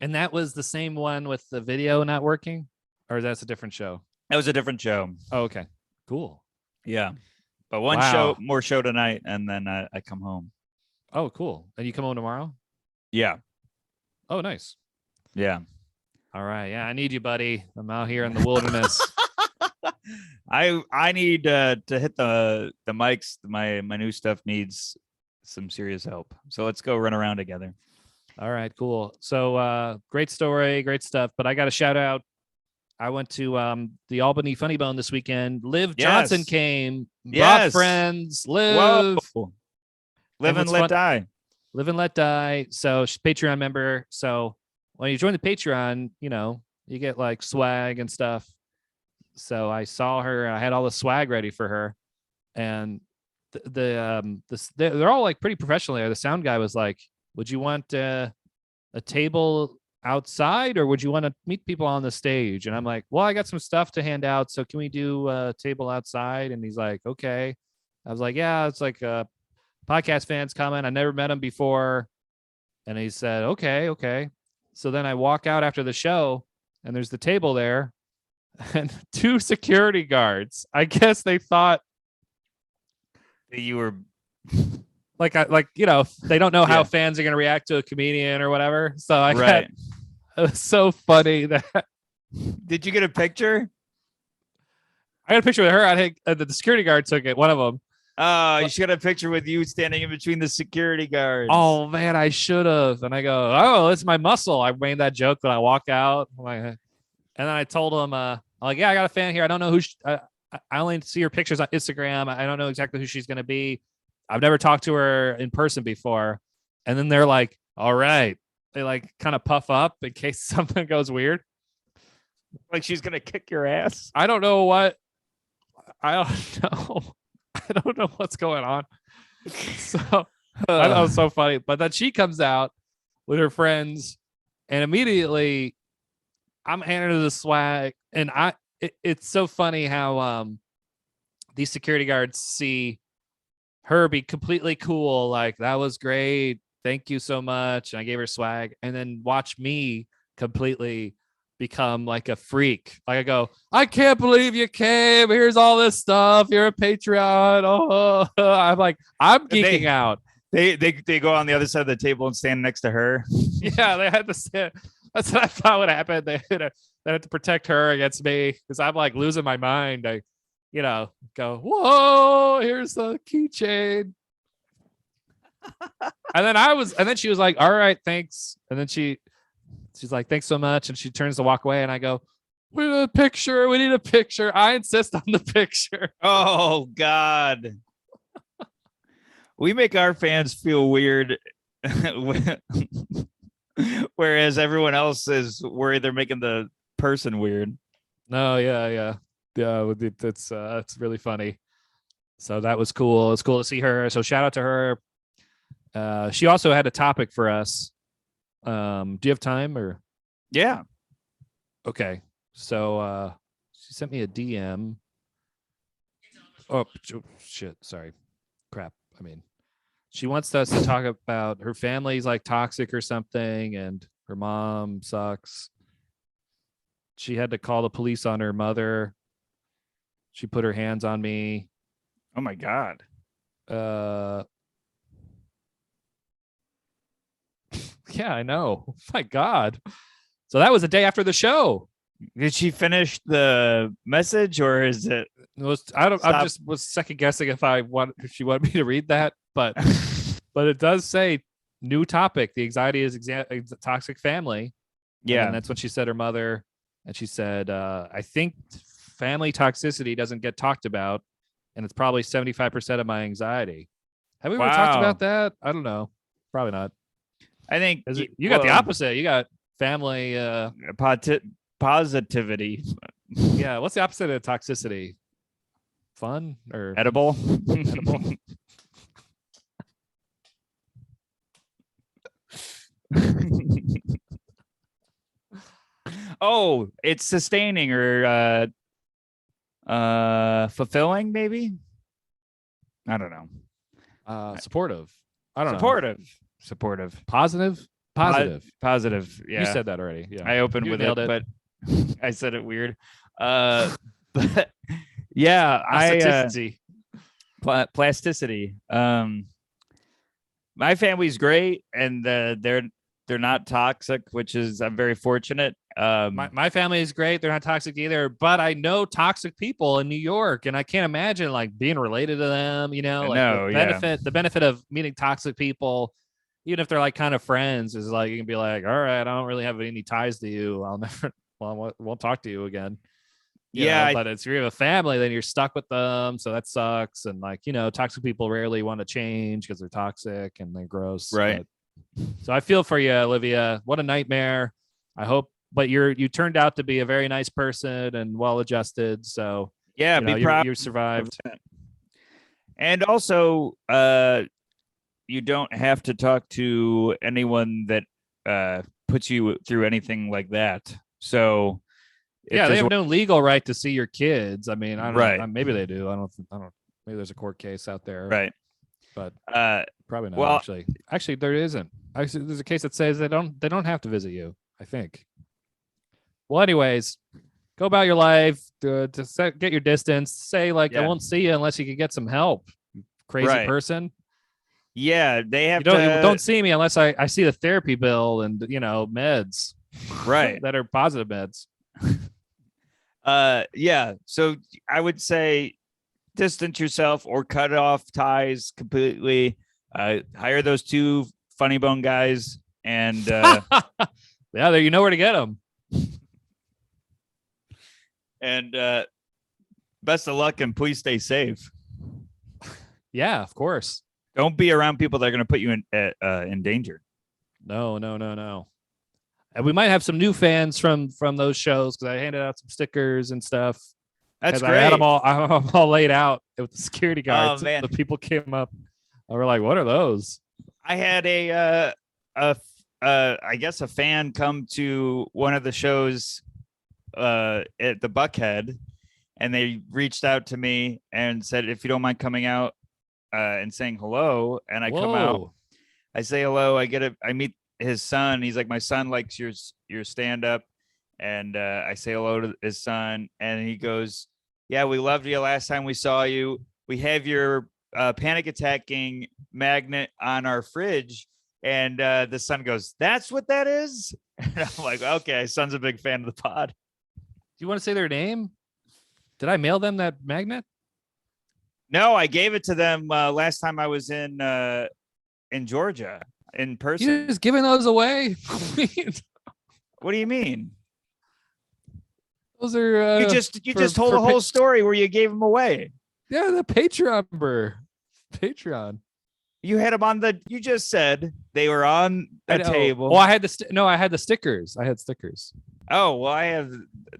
And that was the same one with the video not working? Or that's a different show? That was a different show. Oh, okay. Cool. Yeah. But one Wow. more show tonight, and then I come home. Oh, cool. And you come home tomorrow? Yeah. Oh, nice. Yeah. All right. Yeah, I need you, buddy. I'm out here in the wilderness. I need to hit the mics. My new stuff needs some serious help. So let's go run around together. All right, cool. So great story, great stuff. But I got a shout out. I went to the Albany Funny Bone this weekend. Liv Johnson came, brought friends. Liv. Whoa. Live and let die. Live and let die. So she's Patreon member. So when you join the Patreon, you get like swag and stuff. So I saw her and I had all the swag ready for her. And they're all like pretty professional there. The sound guy was like, would you want a table outside or would you want to meet people on the stage? And I'm like, well, I got some stuff to hand out. So can we do a table outside? And he's like, okay. I was like, yeah, it's like podcast fans coming. I never met him before. And he said, okay. So then I walk out after the show and there's the table there and 2 security guards. I guess they thought you were like they don't know how fans are going to react to a comedian or whatever. So it was so funny that. Did you get a picture? I got a picture with her. I think the security guard took it. One of them. Oh, you should have a picture with you standing in between the security guards. Oh man, I should have. And I go, oh, it's my muscle. I made that joke when I walk out. And then I told him, I'm like, yeah, I got a fan here. I don't know who. I only see her pictures on Instagram. I don't know exactly who she's going to be. I've never talked to her in person before. And then they're like, all right. They like kind of puff up in case something goes weird. Like she's going to kick your ass. I don't know what. I don't know. I don't know what's going on. So that was so funny. But then she comes out with her friends and immediately I'm handing her the swag. And it's so funny how these security guards see her be completely cool. Like, that was great. Thank you so much. And I gave her swag. And then watch me completely become like a freak. Like I go, I can't believe you came. Here's all this stuff. You're a Patreon. Oh, I'm like, I'm geeking out. They go on the other side of the table and stand next to her. Yeah, they had to stand. That's what I thought would happen. They had to protect her against me because I'm like losing my mind. I, go, whoa, here's the keychain. And then she was like, all right, thanks. And then she's like, thanks so much. And she turns to walk away and I go, we need a picture. We need a picture. I insist on the picture. Oh God. We make our fans feel weird. Whereas everyone else is worried they're making the person weird. No, yeah. It's really funny. So that was cool. It's cool to see her. So shout out to her. She also had a topic for us. Do you have time or? Yeah. Okay. So she sent me a DM. Oh shit. Sorry. Crap. I mean, she wants us to talk about her family's like toxic or something, and her mom sucks. She had to call the police on her mother. She put her hands on me. Oh my God. Yeah, I know. Oh my God. So that was the day after the show. Did she finish the message or is it? I just was second guessing if she wanted me to read that, but it does say new topic. The anxiety is toxic family. Yeah. And that's when she said her mother. And she said, I think family toxicity doesn't get talked about. And it's probably 75% of my anxiety. Have we ever talked about that? I don't know. Probably not. I think you got the opposite. You got family positivity. Yeah. What's the opposite of toxicity? Fun or edible? Edible. Oh, it's sustaining or fulfilling, maybe. I don't know. Supportive. I don't know. Supportive. Positive. Positive. Yeah. You said that already. Yeah. I opened You with nailed it, but I said it weird. But yeah, plasticity. My family's great, and they're not toxic, which is I'm very fortunate. My family is great. They're not toxic either, but I know toxic people in New York, and I can't imagine like being related to them. You know, like the benefit of meeting toxic people, even if they're like kind of friends, is like you can be like, all right, I don't really have any ties to you. I'll never, won't talk to you again. But it's you have a family, then you're stuck with them, so that sucks. And like toxic people rarely want to change because they're toxic and they're gross. Right. So I feel for you, Olivia. What a nightmare. I hope, but you turned out to be a very nice person and well adjusted. So yeah, be proud. You survived. And also, you don't have to talk to anyone that puts you through anything like that. So yeah, they have no legal right to see your kids. I mean, I don't know. Maybe they do. I don't. Maybe there's a court case out there. Right. But probably not. Actually, there isn't. Actually, there's a case that says they don't have to visit you, I think. Well, anyways, go about your life to get your distance. Say like, I won't see you unless you can get some help. Crazy person. Yeah, they have you don't see me unless I see the therapy bill and meds. Right. That are positive meds. Yeah. So I would say distance yourself or cut off ties completely. Hire those 2 funny bone guys and yeah, there you know where to get them. And best of luck and please stay safe. Yeah, of course. Don't be around people that are going to put you in danger. No. And we might have some new fans from those shows because I handed out some stickers and stuff. That's great. I had them all laid out with the security guards. Oh, man. The people came up and were like, "What are those?" I had I guess a fan come to one of the shows at the Buckhead, and they reached out to me and said, if you don't mind coming out and saying hello. And I come out, I say hello, I meet his son. He's like, my son likes your stand-up. And I say hello to his son, and he goes, yeah, we loved you last time we saw you. We have your panic attacking magnet on our fridge. And the son goes, that's what that is? And I'm like, okay, son's a big fan of the pod. Do you want to say their name? Did I mail them that magnet? No, I gave it to them last time I was in Georgia in person. You're just giving those away? What do you mean? Those are you just told a whole story where you gave them away. Yeah, the Patreon. You had them you just said they were on a table. Well, I had the stickers. I had stickers. Oh, well, I have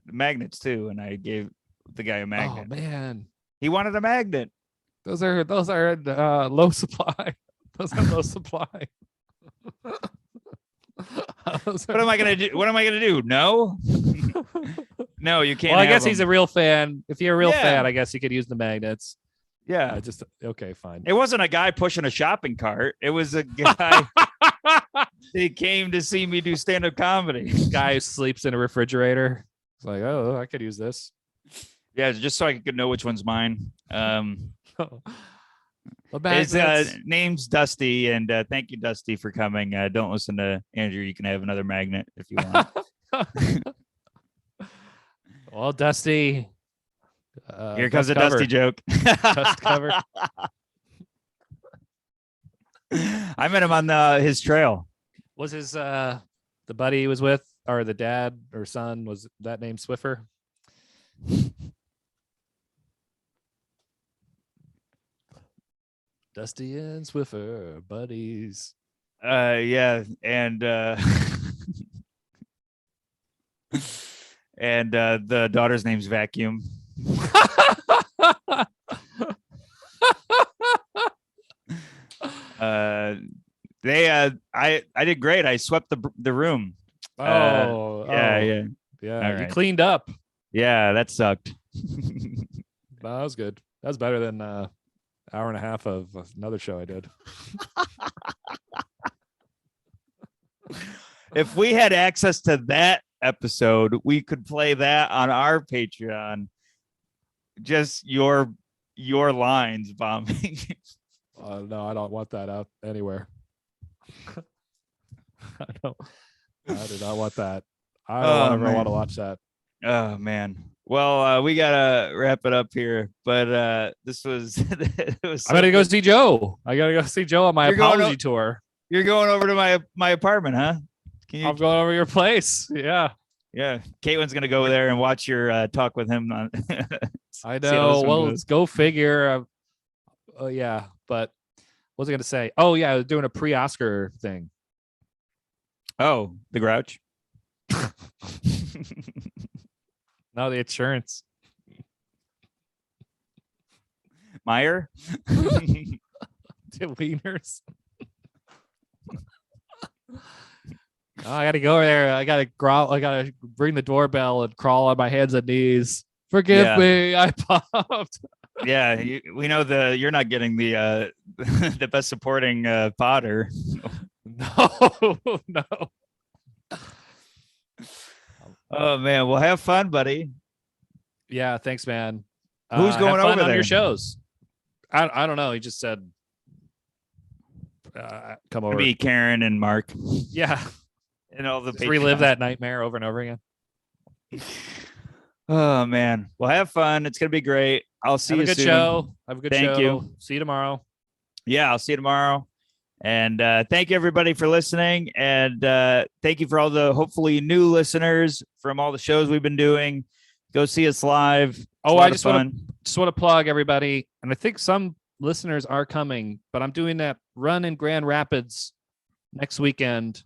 magnets too, and I gave the guy a magnet. Oh man, he wanted a magnet. Those are low supply. Those are low supply. What am I gonna do? No. No, you can't. Well, I guess he's a real fan. If you're a real fan, I guess you could use the magnets. Yeah. Okay, fine. It wasn't a guy pushing a shopping cart. It was a guy. He came to see me do stand-up comedy. Guy who sleeps in a refrigerator. It's like, oh, I could use this. Yeah, just so I could know which one's mine. His name's Dusty, and thank you, Dusty, for coming. Don't listen to Andrew. You can have another magnet if you want. Well, Dusty. Here comes a Dusty joke. Dust cover. I met him on his trail. Was his the buddy he was with, or the dad or son, was that named Swiffer? Dusty and Swiffer, buddies. Yeah, and and the daughter's name's Vacuum. I did great. I swept the room. Yeah. You cleaned up. Yeah, that sucked. That was good. That was better than hour and a half of another show I did. If we had access to that episode, we could play that on our Patreon. Just your lines bombing. No, I don't want that out anywhere. I do not want that. I don't ever want to watch that. Oh man. Well, we gotta wrap it up here, but this was. It was I'm gonna go see Joe. I gotta go see Joe on my apology tour. You're going over to my apartment, huh? I'm going over your place. Yeah. Yeah. Caitlin's gonna go there and watch your talk with him. I know. Well, let's go figure. Yeah, but what was I gonna say? Oh yeah, I was doing a pre-Oscar thing. Oh, the Grouch. No, the insurance. Meyer. The wieners. Oh, I gotta go over there. I gotta growl. I gotta ring the doorbell and crawl on my hands and knees. Forgive me. I popped. Yeah, we know you're not getting the the best supporting Potter. No. Oh man, well have fun, buddy. Yeah, thanks, man. Who's going over there on your shows? I don't know. He just said, "Come over." Maybe Karen and Mark. Yeah, and all the relive that nightmare over and over again. Oh man, well have fun. It's gonna be great. I'll see you soon. Have a good show. Have a good show. Thank you. See you tomorrow. Yeah, I'll see you tomorrow. And thank you everybody for listening. And thank you for all the hopefully new listeners from all the shows we've been doing. Go see us live. I just want to plug everybody. And I think some listeners are coming, but I'm doing that run in Grand Rapids next weekend.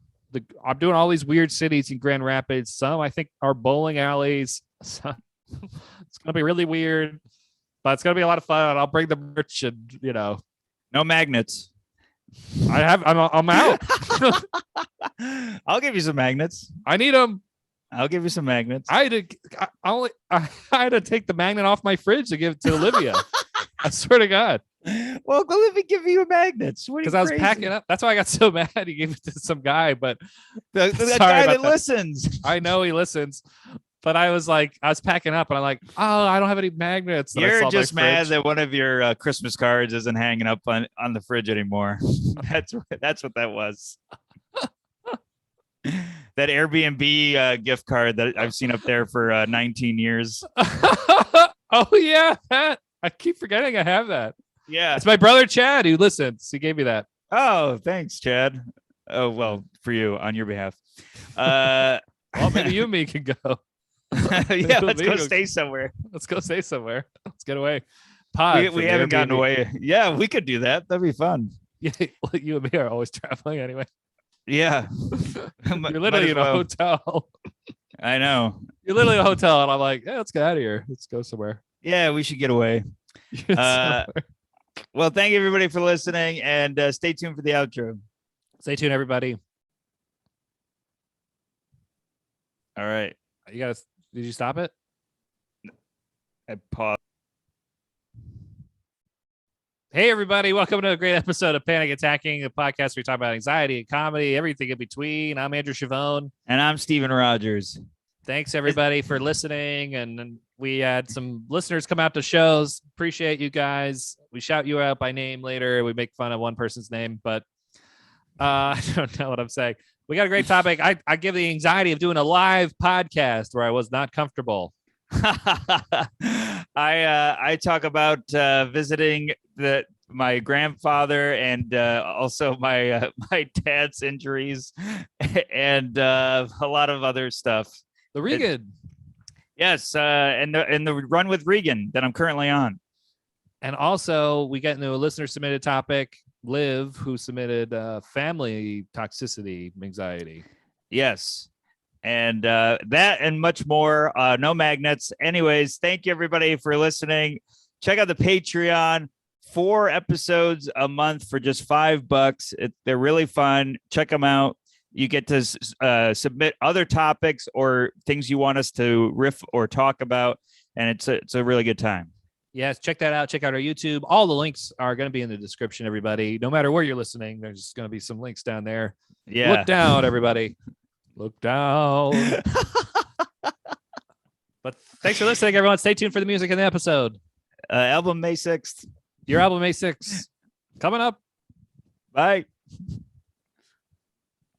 I'm doing all these weird cities in Grand Rapids. Some I think are bowling alleys. It's going to be really weird, but it's going to be a lot of fun. I'll bring the merch and, no magnets. I'm out. I'll give you some magnets. I need them. I'll give you some magnets. I had to take the magnet off my fridge to give it to Olivia. I swear to God. Well, let me give you magnets. Because I was packing up. That's why I got so mad. He gave it to some guy, but the guy that listens. I know he listens. But I was packing up and I'm like, oh, I don't have any magnets. You're just mad that one of your Christmas cards isn't hanging up on the fridge anymore. That's what that was. That Airbnb gift card that I've seen up there for 19 years. Oh, yeah. That. I keep forgetting I have that. Yeah. It's my brother, Chad, who listens. He gave me that. Oh, thanks, Chad. Oh, well, for you, on your behalf. Well, maybe you and me can go. Yeah, let's go stay somewhere. Let's go stay somewhere. Let's get away. We haven't gotten away. Yeah, we could do that. That'd be fun. Yeah, well, you and me are always traveling anyway. Yeah. You're literally in a hotel. I know. You're literally in a hotel, and I'm like, yeah, let's get out of here. Let's go somewhere. Yeah, we should get away. Well, thank you everybody for listening, and stay tuned for the outro. Stay tuned, everybody. All right. Did you stop it? I paused. Hey, everybody. Welcome to a great episode of Panic Attacking, a podcast where we talk about anxiety and comedy, everything in between. I'm Andrew Chavone. And I'm Steven Rogers. Thanks, everybody, for listening. And we had some listeners come out to shows. Appreciate you guys. We shout you out by name later. We make fun of one person's name, but I don't know what I'm saying. We got a great topic. I give the anxiety of doing a live podcast where I was not comfortable. I talk about visiting my grandfather and also my dad's injuries and a lot of other stuff. The Regan. Yes, and the run with Regan that I'm currently on. And also we get into a listener submitted topic. Liv, who submitted family toxicity anxiety. Yes. And that and much more. No magnets. Anyways, thank you everybody for listening. Check out the Patreon. 4 episodes a month for just $5. They're really fun. Check them out. You get to submit other topics or things you want us to riff or talk about. And it's a really good time. Yes, check that out. Check out our YouTube. All the links are going to be in the description, everybody. No matter where you're listening, there's going to be some links down there. Yeah. Look down, everybody. Look down. But thanks for listening, everyone. Stay tuned for the music in the episode. Album May 6th. Your album May 6th. Coming up. Bye.